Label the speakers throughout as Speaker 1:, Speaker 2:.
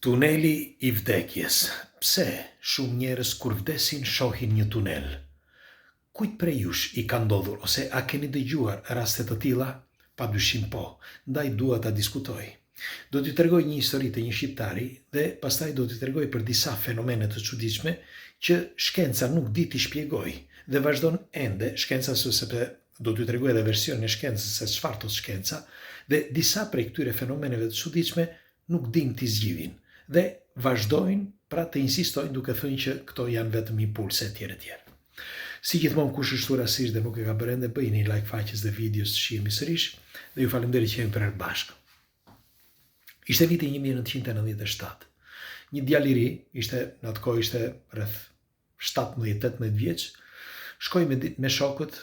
Speaker 1: Tuneli I vdekjes. Pse shumë njerëz kur vdesin shohin një tunel? Kujt prej jush I ka ndodhur ose a keni dëgjuar raste të tilla? Padyshim po, ndaj dua ta diskutoj. Do t'ju tregoj një histori të një shqiptari dhe pastaj do t'ju tregoj për disa fenomene të çuditshme që shkenca nuk di t'i shpjegoj dhe vazhdon ende shkenca sepse do t'ju tregoj edhe versionin e shkencës se çfarë thot shkenca dhe disa prej këtyre fenomeneve të çuditshme nuk din t'i zgjidhin dhe vazhdojnë pra të insistojnë duke thënë që këto janë vetëm impulse etj. Si gjithmonë kush është rastisht dhe nuk e ka bërë ende, bëjini like faqes dhe videos të shihemi sërish dhe ju falenderoj që jemi për herë bashkë. Ishte viti 1997. Një djalë I ri, në atë kohë ishte rreth 17-18 vjeç, shkoi me shokët,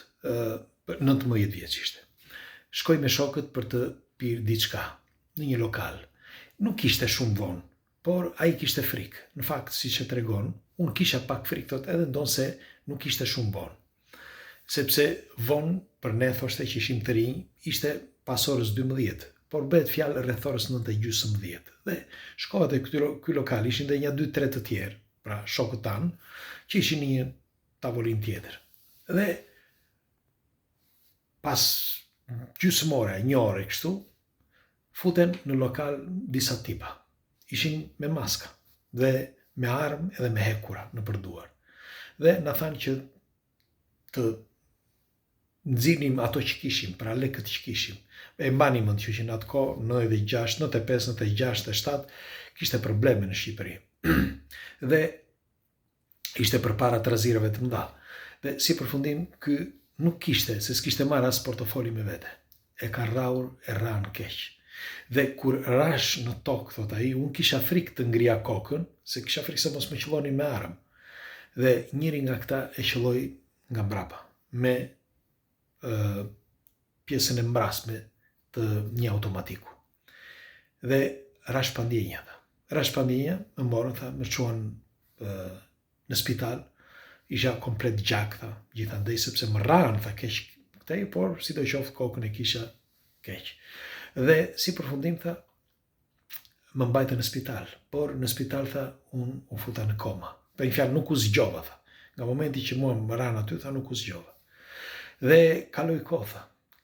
Speaker 1: 19 vjeç ishte. Shkoi me shokët për të pirë diçka në një lokal. Nuk kishte shumë vonë, por ai kishte frikë. Në fakt, siç e tregon, unë kisha pak frikë thot edhe ndonse nuk kishte shumë vonë. Sepse vonë për ne thoshte që ishim të rinj, ishte pas orës 12, por bëhet fjalë rreth orës 9:30. Dhe shkova te ky lokal, ishin dhe 2-3 të tjerë, pra shokët tanë, që ishin në një tavolinë tjetër. Dhe pas gjysmore, një ore kështu, futen në lokal disa tipa. Ishin me maska dhe me armë edhe me hekura në përduar. Dhe na thanë që të nxinim ato që kishim, pra lekët që kishim. E mbani mend që në atë kohë 96, 95, 96, 97 kishte probleme në Shqipëri. Dhe ishte përpara trazirave të mëdha. Dhe si përfundim ky nuk kishte, se s'kishte marrë as portofoli me vete. E ka rraur e ran keq. Dhe kur rash në tokë, thot ai, unë kisha frikë të ngrija kokën, se kisha frikë se mos më qellonin me armë. Dhe njëri nga këta e qelloi nga mbrapa, me pjesën e mbrasme të një automatiku. Dhe rash pandjenja. Rash pandjenja, më morën, tha, më çuan në spital, isha komplet gjak, tha, gjithandej, sepse më rranë, tha, keq këtej, por si do qoftë kokën e kisha keq. Dhe si përfundim, tha, më mbajtë në spital, por në spital, tha, unë u futa në koma. Për një fjalë, nuk u zgjova, tha. Nga momenti që mua më ranë aty, tha, nuk u zgjova. Dhe kaloi kohë, tha.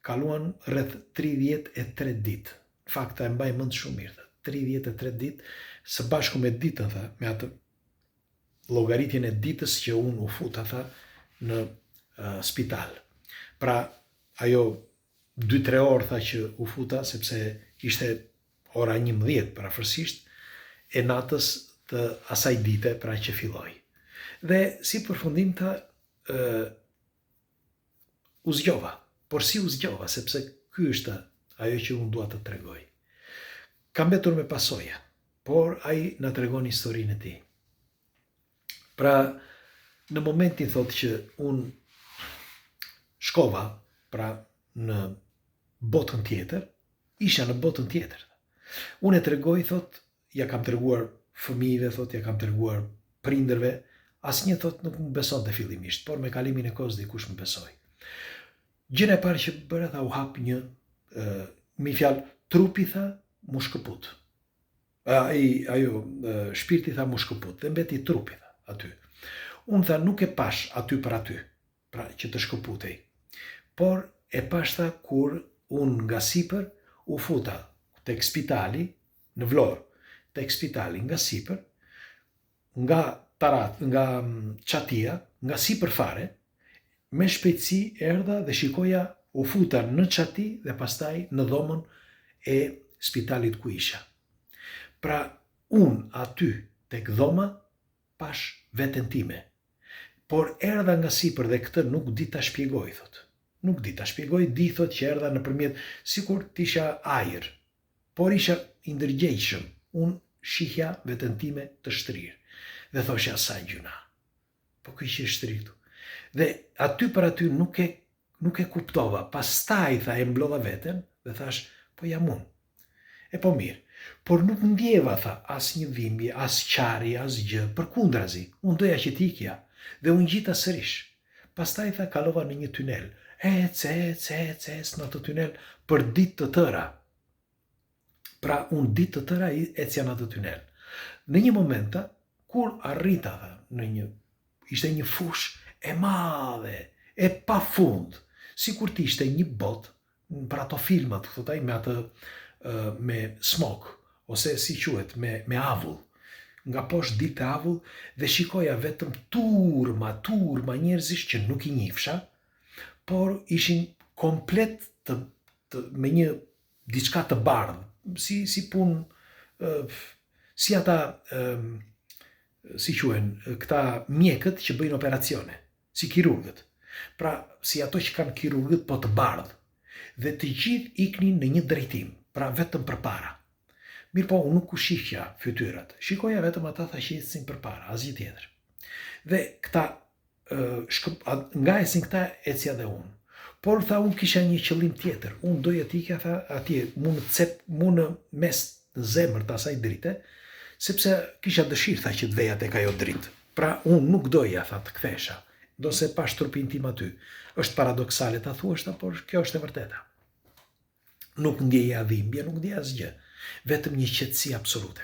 Speaker 1: Kaluan rreth 33 ditë. Në fakt, e mbaj mend shumë mirë, tha. 33 ditë, së bashku me ditën, tha, me atë llogaritjen e ditës që unë u futa, tha, në spital. Pra, ajo 2-3 orë, tha, që u futa, sepse ishte ora 11 parafërsisht, e natës të asaj dite, pra që filloi. Dhe si përfundim, tha, u zgjova. Por si u zgjova, sepse ky është ajo që unë dua të tregoj. Ka mbetur me pasoja, por ai na tregon historinë e tij. Pra, në momentin, thot, që unë shkova, pra në botën tjetër, isha në botën tjetër. Unë e tregoj, thot, ja kam treguar fëmijëve, thot, ja kam treguar prindërve, asnjë, thot, nuk më besonte fillimisht, por me kalimin e kohës dikush më besoi. Gjëra e parë që bëra, tha, u hap një, me fjalë, trupi, tha, mu shkëput. Shpirti, tha, mu shkëput, dhe mbeti trupi, tha, aty. Unë, tha, nuk e pash aty për aty, pra që të shkëputej, por e pash, tha, kur unë nga sipër u futa tek spitali në Vlorë, tek spitali nga sipër, nga tarat, nga çatia, nga sipër fare, me shpejtësi erdha dhe shikoja, u futa në çati dhe pastaj në dhomën e spitalit ku isha. Pra, unë aty tek dhoma pash veten time. Por erdha nga sipër dhe këtë nuk di ta shpjegoj, thot. Nuk di ta shpjegoj, di, thot, që erdha nëpërmjet, sikur t'isha ajër, por isha i ndërgjegjshëm. Unë shihja veten time të shtrirë. Dhe thosha, sa gjuna. Po ky që është shtrirë këtu. Dhe aty për aty nuk e kuptova. Pastaj, tha, e mblodha veten dhe thash, po jam unë. E po mirë. Por nuk ndjeva, tha, as një dhimbje, as qari, as gjë, përkundrazi. Unë doja që t'ikja dhe unë gjita sërish. Pastaj, tha, kalova në një tunel. Ec në atë tunel për ditë të tëra. Pra, unë ditë të tëra ecja në atë tunel. Në një momenta, kur arrita ishte një fush e madhe, e pa fund, si kur t'ishte një bot, për ato filmat, thotaj, me atë me smok, ose si quhet, me avull. Nga poshtë dilte avull dhe shikoja vetëm turma njerëzish që nuk i njifsha, por ishin komplet me një diçka të bardhë, si punë, si ata, si quhen, këta mjekët që bëjnë operacione, si kirurgët. Pra, si ato që kanë kirurgët, po të bardhë. Dhe të gjithë iknin në një drejtim, pra vetëm përpara. Mirë po, unë nuk u shihja fytyrat, shikoja vetëm ata tha që ecin përpara, asgjë tjetër. Dhe këta, nga esin këta, ecja dhe unë. Por tha, unë kisha një qëllim tjetër, unë doja t'ikja, tha, atje, mu në mes në zemër të asaj drite, sepse kisha dëshirë, tha, që të veja tek ajo dritë. Pra, unë nuk doja, tha, të kthesha, do se pash trupin tim aty. Është paradoksale ta thuashta, por kjo është e vërteta. Nuk ndjeja dhimbje, nuk ndjeja asgjë, vetëm një qetësi absolute.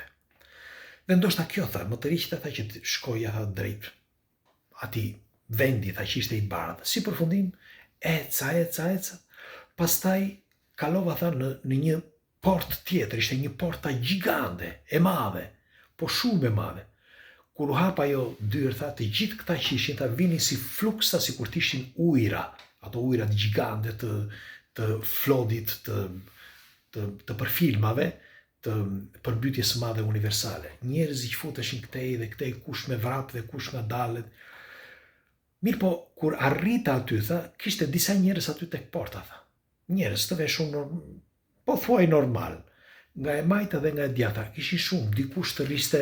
Speaker 1: Dhe ndoshta kjo, tha, më të riqte, tha, që të shkoja, tha, drejt ati vendi, tha, që ishte i bardhë. Si përfundim, eca, pastaj kalova, tha, në një port tjetër, ishte një porta gjigande, e madhe, po shumë e madhe. Kur u hapa ajo dyrë, tha, të gjithë këta që ishin, tha, vinin si fluksa, si kur t'ishin ujra, ato ujrat gjigande të flodit, të përfilmave, të përbytjes madhe universale. Njerëz që futeshin këtej dhe këtej, kush me vrap dhe kush nga dalet. Mirë po, kur arrita aty, tha, kishte disa njerëz aty tek porta, tha. Njerëz të veshur po thuaj normal, nga e majta dhe nga e djata, kishin shumë, dikush të riste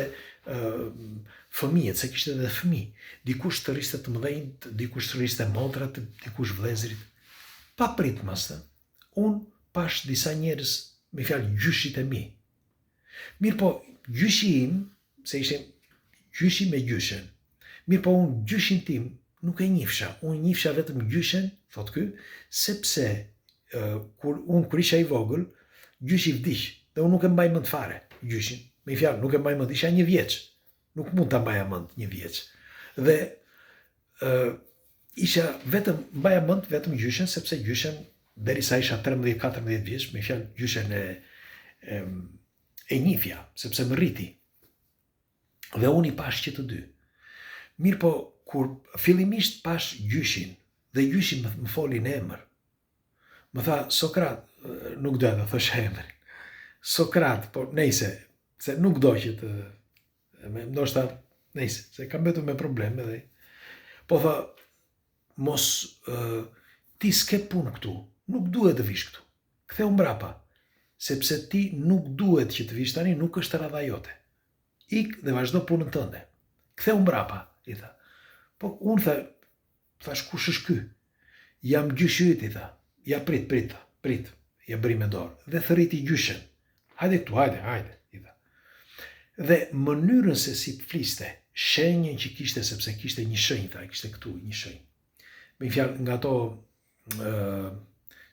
Speaker 1: fëmijët, se kishte edhe fëmijë, dikush të riste të mëdhenjt, dikush të riste modrat, dikush vëllezërit. Pa pritmas, unë pash disa njerëz, me fjalë gjyshit e mi. Mirë po, gjyshi im, se ishte gjyshi me gjyshen, mirë po unë gjyshin tim nuk e njifsha, unë njifsha vetëm gjyshen, thot ky, sepse kur isha i vogël, gjyshi vdiq, dhe unë nuk e mbaj mend fare gjyshin. Me fjalë, nuk e mbaj mend, isha 1 vjeç, nuk mund ta mbaja mend 1 vjeç. Dhe isha mbaja mend vetëm gjyshen, sepse gjyshen, derisa isha 13-14 vjeç, me fjalë gjyshen e njifja, sepse më rriti. Dhe unë i pash që të dy. Mirë po, kur fillimisht pash gjyshin, dhe gjyshin më foli në emër, më tha, Sokrat, nuk do të thosh emrin, Sokrat, po nejse, se nuk do që të, ndoshta, nejse, se kam betur me probleme dhe, po tha, mos, ti s'ke punë këtu, nuk duhet të vish këtu, ktheu mbrapa, sepse ti nuk duhet që të vish tani, nuk është radha jote. Ik dhe vazhdo punën tënde. Ktheu mbrapa, i tha. Po unë thash, kush është ky? Jam gjyshi yt, i tha. Ja prit, ja bëri me dorë. Dhe thërriti gjyshen. Hajde këtu, hajde, i tha. Dhe mënyrën se si fliste, shenjën që kishte, sepse kishte një shenjë, tha, kishte këtu një shenjë. Me fjalë, nga to,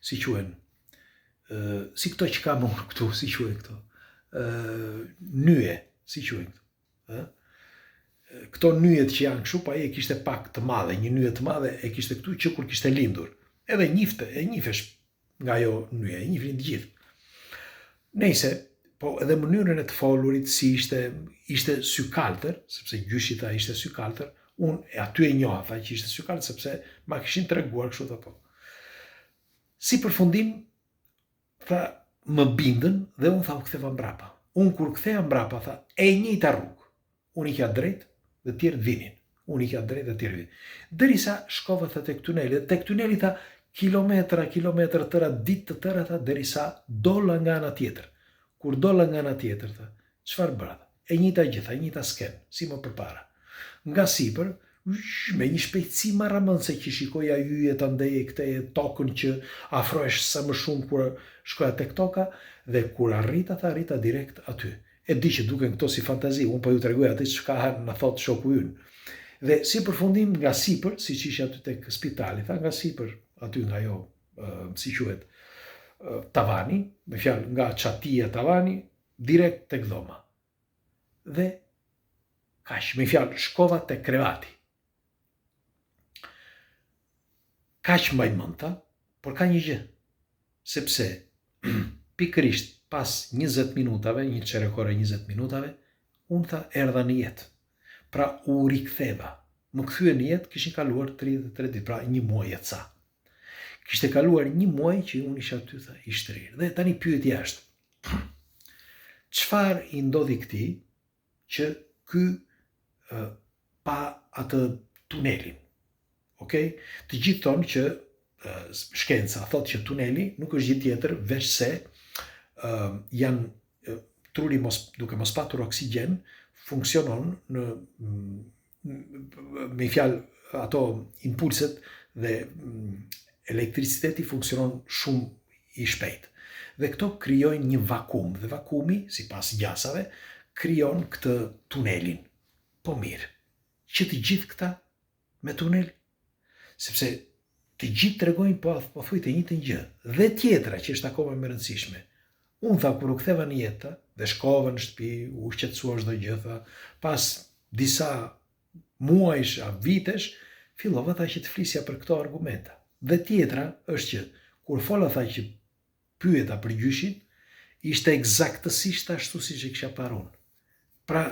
Speaker 1: si quhen, si këto që kam unë këtu, si quhen këto, nyje, si quhen këto. Këto nyjet që janë kështu, pa e kishte pak të madhe, një nyje të madhe e kishte këtu që kur kishte lindur. Edhe njifesh nga ajo nyje, e njifnin të gjithë. Nejse, po edhe mënyrën e të folurit, si ishte sykaltër, sepse gjyshi tha ishte sykaltër, unë aty e njoha, tha që ishte sykaltër, sepse ma kishin treguar kështu të po. Si përfundim, tha, më bindën dhe unë tha u ktheva mbrapa. Unë kur ktheja mbrapa, tha, e njëjta rrugë. Unë ikja drejt dhe tjerët vinin. Unë ikja drejt dhe tjerët vinin. Derisa shkova, tha, tek tuneli. Dhe tek tuneli, tha, kilometra tëra, ditë të tëra, tha, derisa dolla nga ana tjetër. Kur dolla nga ana tjetër, tha, çfarë bëra? E njëjta gjë, tha, e njëjta skenë, si më përpara. Nga sipër, me një shpejtësi marramëndse që shikoja yjet andej këtej tokën që afrohesh sa më shumë kur shkoja tek toka, dhe kur arrita direkt aty. E di që duken këto si fantazi, unë po ju tregoj atë çka na thot shoku ynë. Dhe si përfundim nga sipër, siç ishte aty tek spitali, tha, nga sipër, aty nga ajo, si quhet, tavani, me fjalë nga çatia tavani, direkt tek dhoma. dhe kaq, me fjalë, shkova te krevati. Kaq mbaj mendta, por ka një gjë, sepse pikërisht pas 20 minutave, një çerekore 20 minutave, unë tha erdha në jetë. Pra u riktheva. Më kthye në jetë, kishin kaluar 33 ditë, pra një muaj e ca. Kishte kaluar një muaj që unë isha aty, tha, i shtrirë. Dhe tani pyetja është, çfarë i ndodhi këtij që ky pa atë tunelin? Okej? Të gjithë thonë që shkenca thotë që tuneli nuk është gjë tjetër veç se truri duke mos patur oksigjen funksionon me fjalë ato impulset dhe elektriciteti funksionon shumë i shpejt. Dhe këto krijojnë një vakum, dhe vakumi, sipas gjasave, krijon këtë tunelin. Po mirë, që të gjithë këta me tunel, sepse të gjithë tregojnë po thuj të njëjtën gjë. Dhe tjetra që është akoma më e rëndësishme. Unë tha kur u ktheva në jetë dhe shkova në shtëpi, u shqetësua çdo gjë, tha, pas disa muajsh a vitesh, fillova tha që të flisja për këto argumenta. Dhe tjetra është që kur fola tha që pyeta për gjyshin, ishte eksaktësisht ashtu siç e kisha parë unë. Pra,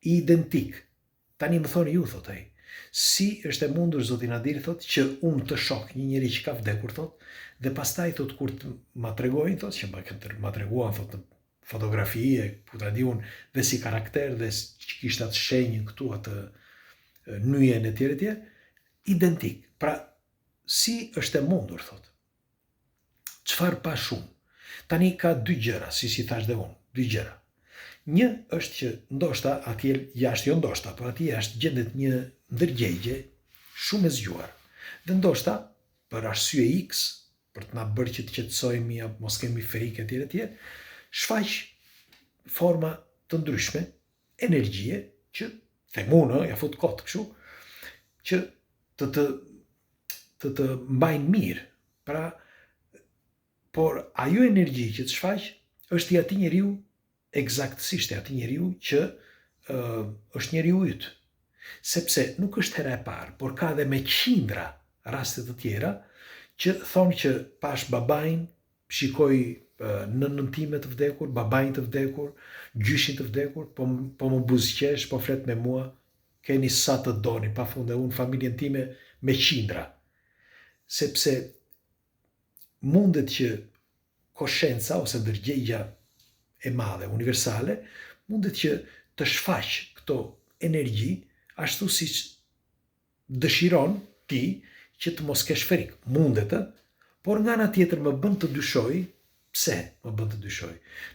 Speaker 1: identik. Tani më thoni ju, thot ai, si është e mundur zoti Nadir, thot, që unë të shoh një njeri që ka vdekur, thot, dhe pastaj thot kur ma tregojnë, thot, që ma treguan, thot, në fotografi e puta di unë, dhe si karakter, dhe që kishte atë shenjën këtu, atë nyjen e tjerë, identik. Pra, si është e mundur, thot. Çfarë pa shumë? Tani ka dy gjëra, si thash dhe unë, dy gjëra. Një është që ndoshta atje jashtë, jo ndoshta, por atje jashtë gjendet një ndërgjegje shumë e zgjuar. Dhe ndoshta, për arsye X, për të na bërë që të qetësohemi apo mos kemi frikë etj, shfaq forma të ndryshme, energjie që themunë, ja fut kot kështu, që të mbajnë mirë. Pra, por ajo energji që të shfaq është i atij njeriu eksaktësisht i atij njeriu që është njeriu yt. Sepse nuk është hera e parë, por ka edhe me qindra raste të tjera që thonë që pash babain, shikoj nënën time të vdekur, babain të vdekur, gjyshin të vdekur, po më buzëqesh, po flet me mua, keni sa të doni, pafunde unë familjen time me qindra. Sepse mundet që koshenca ose ndërgjegja e madhe, universale, mundet që të shfaq këto energji ashtu si dëshiron ti që të mos kesh frikë. Mundet, por nga ana tjetër më bën të dyshoj. Pse më bën të dyshoj?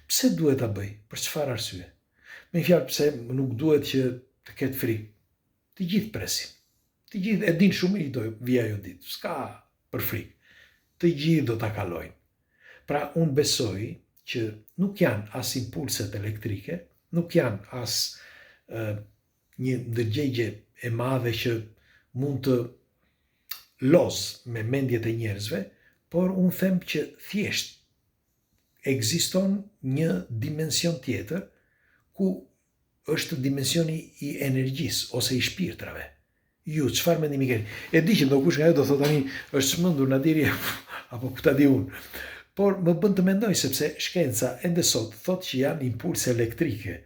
Speaker 1: Pse duhet ta bëj? Për çfarë arsye? Me fjalë, pse nuk duhet që të ketë frikë? Të gjithë presin. Të gjithë e din shumë i do vija ajo ditë. S'ka për frikë. Të gjithë do ta kalojnë. Pra unë besoj që nuk janë as impulset elektrike, nuk janë as një ndërgjegje e madhe që mund të lozë me mendjet e njerëzve, por unë them që thjesht ekziston një dimension tjetër ku është dimensioni i energjisë ose i shpirtrave. Ju, çfarë mendimi keni? E di që ndokush nga ju do thotë tani është çmendur Nadiri apo ku ta di unë. Por më bën të mendoj sepse shkenca ende sot thotë që janë impulse elektrike.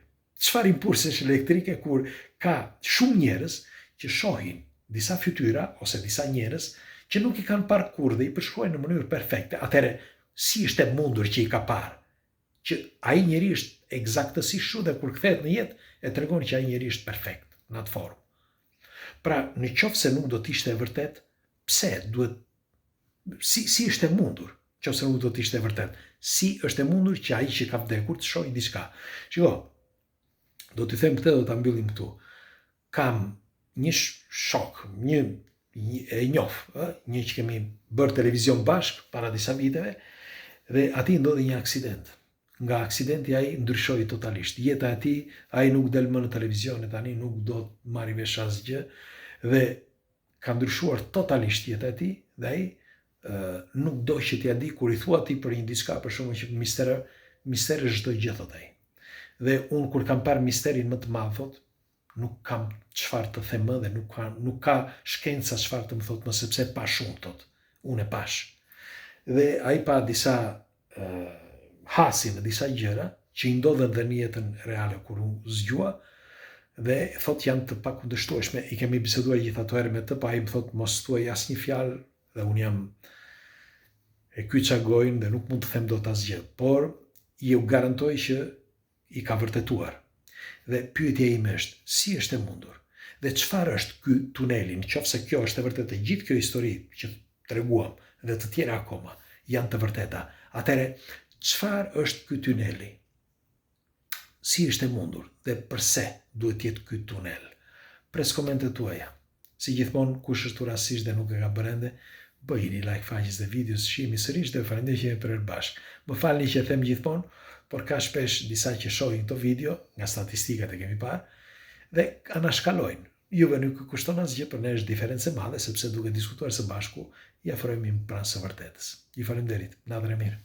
Speaker 1: Çfarë impulsesh elektrike kur ka shumë njerëz që shohin disa fytyra ose disa njerëz që nuk i kanë parë kurrë dhe i përshkruajnë në mënyrë perfekte. Atëherë, si është e mundur që i ka parë? Që ai njeri është eksaktësisht kështu dhe kur kthehet në jetë e tregon që ai njeri është perfekt në atë formë. Pra, në qoftë se nuk do të ishte e vërtet, pse duhet si është e mundur? Nëse nuk do të ishte e vërtet, si është e mundur që ai që ka vdekur të shohë diçka? Shiko, do t'i them këtë, do ta mbyllim këtu. Kam një shok, një e njoh, një që kemi bërë televizion bashk para disa viteve, dhe atij ndodhi një aksident. Nga aksidenti ai ndryshoi totalisht. Jeta e tij, ai nuk del më në televizion, tani nuk do të marrë vesh asgjë dhe ka ndryshuar totalisht jeta e tij dhe ai nuk do që t'ja di kur i thua ti për një diçka, për shkakun që mister është çdo gjë, thot ai. Dhe unë kur kam parë misterin më të madh, thot, nuk kam çfarë të them më dhe nuk ka shkenca çfarë të më thot më sepse pa shumë, thot. Unë e pash. Dhe ai pa disa hasi në disa gjëra që i ndodhen dhe në jetën reale kur unë zgjua, dhe thot janë të pakundërshtueshme. I kemi biseduar gjithë ato herë me të, pa ai më thot mos thuaj asnjë fjalë dhe unë jam e kyça gojën dhe nuk mund të them dot asgjë, por ju garantoj që i ka vërtetuar. Dhe pyetja ime është, si është e mundur? Dhe çfarë është ky tuneli? Nëse kjo është e vërtetë, gjithë kjo histori që treguam dhe të tjera akoma janë të vërteta, atëherë çfarë është ky tuneli? Si është e mundur dhe pse duhet të jetë ky tunel? Pres komentet tuaja. Si gjithmonë, kush është rastësisht dhe nuk e ka bërë ende, bëjini like faqes dhe videos, shihemi sërish dhe falenderoj që jemi për bashkë. Më falni që e them gjithmonë, por ka shpesh disa që shohin këto video, nga statistikat e kemi parë, dhe anashkalojnë. Juve nuk kushton asgjë, për ne është diferencë e madhe, sepse duke diskutuar së bashku, i afrohemi pranë së vërtetës. Ju falenderit, natën e mirë.